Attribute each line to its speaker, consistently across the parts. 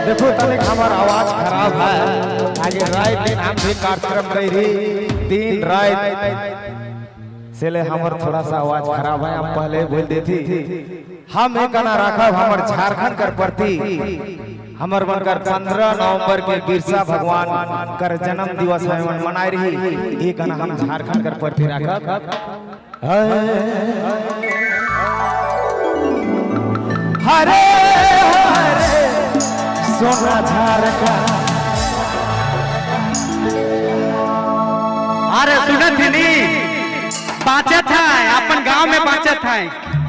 Speaker 1: देखो तनिक हमार आवाज खराब है। आगे रात दिन हम भी कार्यक्रम कर रही दिन रात से ले हमार थोड़ा सा आवाज खराब है। हम पहले बोल देती हम एक गाना रखा हमार झारखंड कर प्रति हमार बनकर 15 नवंबर के बिरसा भगवान कर जन्म दिवस है मनाई रही। एक गाना हम झारखंड कर प्रति रखा हरे हरे सोना झारखंड।
Speaker 2: अरे सुनत थी बाचत है अपन गांव में बाचत है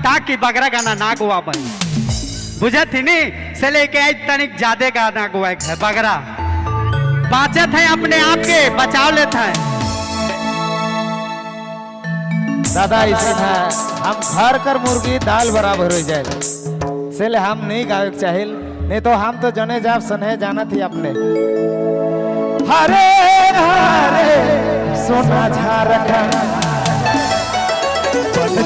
Speaker 2: ताकि बगरा गाना ना गुआ बन बुझत थी नहीं से लेके आज तनिक ज्यादा गाना गुआ है बगरा बाचत है अपने आप के बचाव लेता है।
Speaker 1: दादा इसे था हम घर कर मुर्गी दाल बराबर हो जाए से ले हम नहीं गावे चाहिए नहीं तो हम तो जने जाब सने जाना थी अपने। हरे हरे सोना झारखंड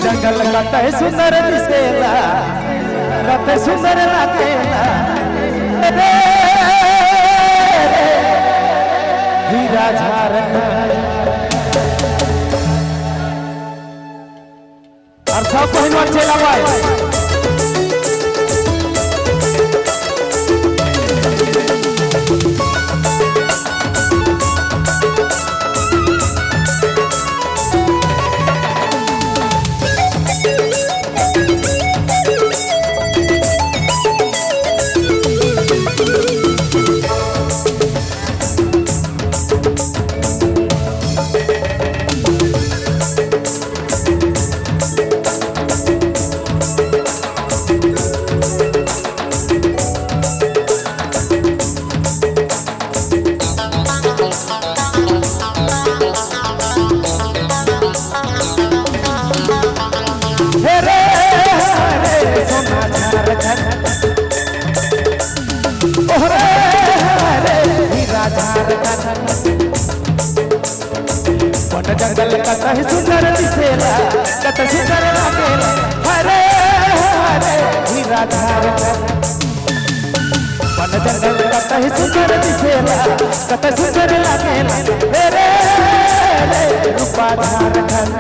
Speaker 1: जंगल कते सुंदर दिसेला कते सुंदर लागेला रे हीरा झारखंड। और सब पहलवान चला भाई जंगल कते सुंदर दिसेला कते सुंदर लागेला हरे हरे हीरा झारखंड। वन जंगल कते सुंदर दिसेला कते सुंदर लागेला रे रे रूपा झारखंड।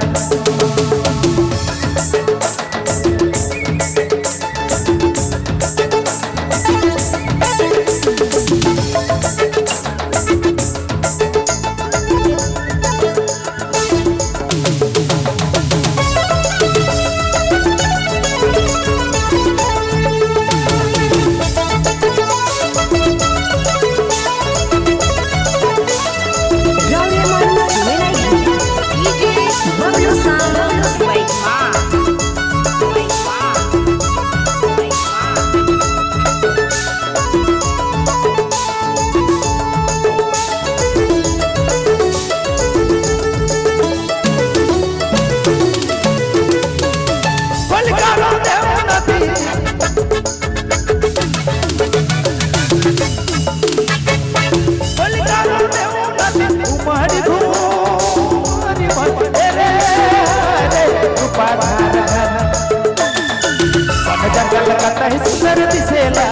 Speaker 1: जंगल कते सुंदर दिसेला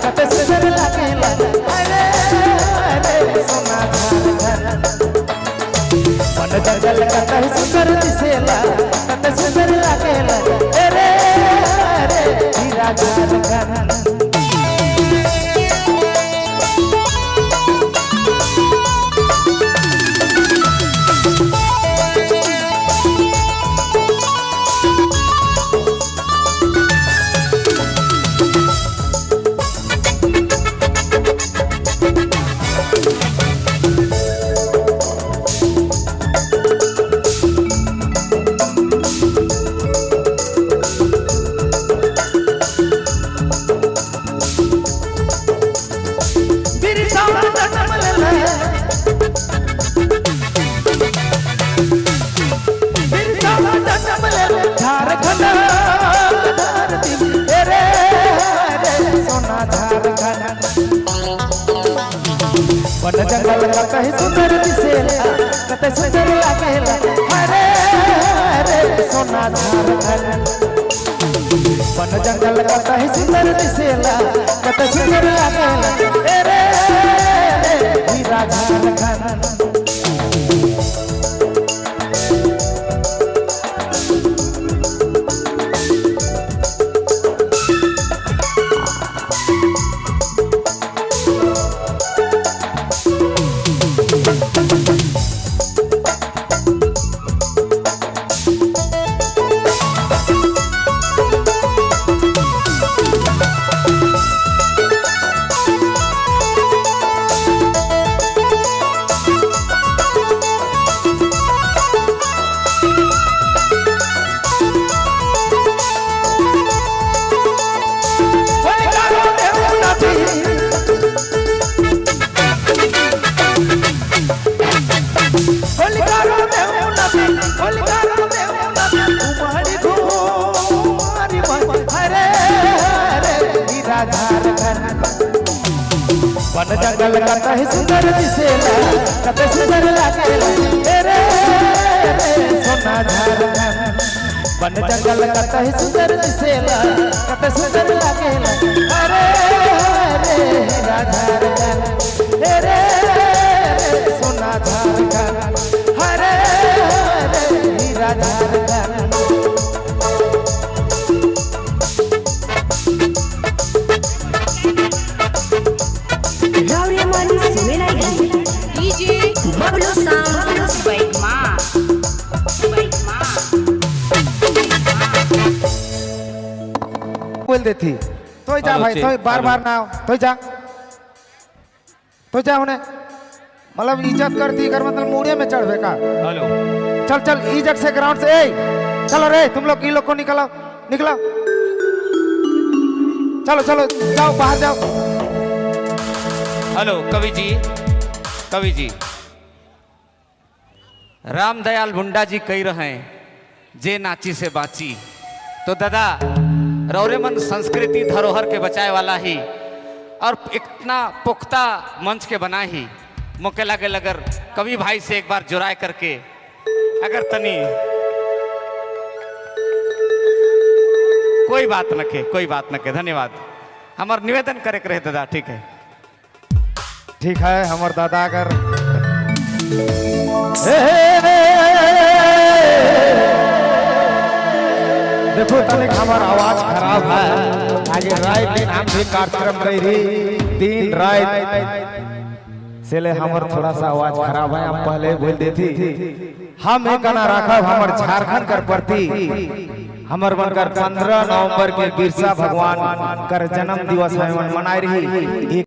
Speaker 1: कते सुंदर लागेला अरे अरे सोना झारखंड। वन जंगल कते सुंदर दिसेला कते सुंदर लागेला अरे अरे हीरा झारखंड। वन जंगल कते सुंदर दिसेला कते सुंदर लागेला हरे हरे सोना झारखंड। वन जंगल कतई सुंदर दिसेला कत सुंदर लागेला ए रे हीरा झारखंड वन जंगल कतई सुंदर दिसेला कत सुंदर लागेला ए रे सोना झारखंड वन जंगल कतई सुंदर दिसेला कत सुंदर लागेला अरे हीरा झारखंड ए रे सोना झारखंड अरे हीरा Jharkhand
Speaker 3: Bubble sound, baik ma.
Speaker 1: बोल देती तो जा भाई तो बार बार ना तो जा उन्हें मतलब इज्जत करती कर मतलब मुड़े में चढ़ का
Speaker 4: हेलो
Speaker 1: चल चल इज्जत से ग्राउंड से चलो रे तुम लोग लोग को निकलो निकलो चलो चलो जाओ बाहर जाओ
Speaker 4: हेलो कवि जी रामदयाल मुंडा जी कह रहे हैं जे नाची से बाची तो दादा रौरे मन संस्कृति धरोहर के बचाए वाला ही और इतना पुख्ता मंच के बना ही मौके लगे अगर कवि भाई से एक बार जुराए करके अगर तनी कोई बात न के धन्यवाद हमार निवेदन करे के रहे दादा
Speaker 1: ठीक है हमार दादा अगर देखो तनिक हमार आवाज खराब है आज रात दिन हम भी कार्यक्रम कर रही दिन रात से ले हमार थोड़ा सा आवाज खराब है हम पहले बोल देती हम एक गाना रखब हमार झारखंड कर प्रति हमर बनकर 15 नवंबर के बिरसा भगवान कर जन्म दिवस है मनाई रही